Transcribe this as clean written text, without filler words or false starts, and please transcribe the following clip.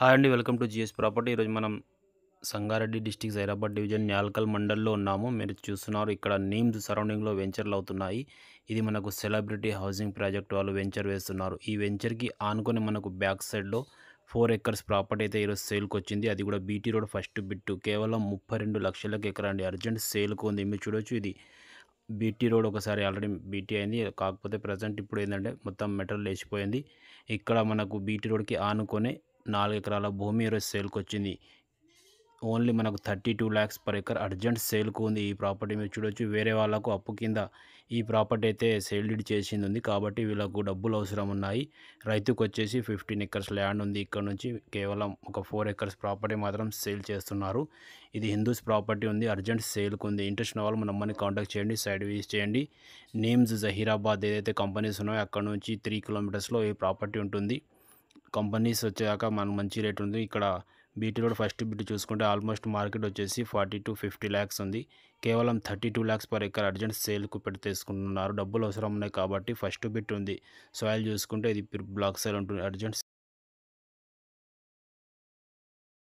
Hi అండి. Welcome to GS property. ఈరోజు మనం సంగారెడ్డి డిస్టిక్ జైరాబాద్ డివిజన్ న్యాల్కల్ మండల్లో ఉన్నాము. మీరు చూస్తున్నారు ఇక్కడ నీమ్స్ సరౌండింగ్లో వెంచర్లు అవుతున్నాయి. ఇది మనకు సెలబ్రిటీ హౌసింగ్ ప్రాజెక్ట్ వాళ్ళు వెంచర్ వేస్తున్నారు. ఈ వెంచర్కి ఆనుకొని మనకు బ్యాక్ సైడ్లో 4 ఎకర్స్ ప్రాపర్టీ అయితే ఈరోజు సేల్కి వచ్చింది. అది కూడా బీటీ రోడ్ ఫస్ట్ బిట్టు కేవలం 32 లక్షలకు ఎకరా అండి. అర్జెంట్ సేల్కు ఉంది. మీరు చూడొచ్చు, ఇది బీటీ రోడ్ ఒకసారి ఆల్రెడీ బీటీ అయింది. కాకపోతే ప్రజెంట్ ఇప్పుడు ఏంటంటే మొత్తం మెటల్ లేచిపోయింది. ఇక్కడ మనకు బీటీ రోడ్కి ఆనుకొని 4 ఎకరాల భూమి ఈరోజు సేల్కి వచ్చింది. ఓన్లీ మనకు 32 lakhs పర్ ఎకర్ అర్జెంట్ సేల్కు ఉంది. ఈ ప్రాపర్టీ మీరు చూడొచ్చు. వేరే వాళ్ళకు అప్పు కింద ఈ ప్రాపర్టీ అయితే సేల్ డీడ్ చేసింది ఉంది. కాబట్టి వీళ్ళకు డబ్బులు అవసరం ఉన్నాయి. రైతుకు వచ్చేసి 15 ఎకర్స్ ల్యాండ్ ఉంది. ఇక్కడ నుంచి కేవలం ఒక 4 ఎకర్స్ ప్రాపర్టీ మాత్రం సేల్ చేస్తున్నారు. ఇది హిందూస్ ప్రాపర్టీ ఉంది. అర్జెంట్ సేల్కు ఉంది. ఇంట్రెస్ట్ ఉన్న వాళ్ళు మన నెంబర్ని కాంటాక్ట్ చేయండి. సైడ్ విజిట్ చేయండి. నేమ్స్ జహీరాబాద్ ఏదైతే కంపెనీస్ ఉన్నాయో అక్కడ నుంచి 3 kilometers ఈ ప్రాపర్టీ ఉంటుంది. కంపెనీస్ వచ్చాక మనకు మంచి రేట్ ఉంది. ఇక్కడ బీటీ రోడ్ ఫస్ట్ బిట్ చూసుకుంటే ఆల్మోస్ట్ మార్కెట్ వచ్చేసి 40 to 50 lakhs ఉంది. కేవలం 32 lakhs పర్ ఎకర్ అర్జెంట్ సేల్కు పెట్టి తీసుకుంటున్నారు. డబ్బులు అవసరం ఉన్నాయి కాబట్టి ఫస్ట్ బిట్ ఉంది. సాయిల్ చూసుకుంటే ఇది బ్లాక్ సైల్ ఉంటుంది. అర్జెంట్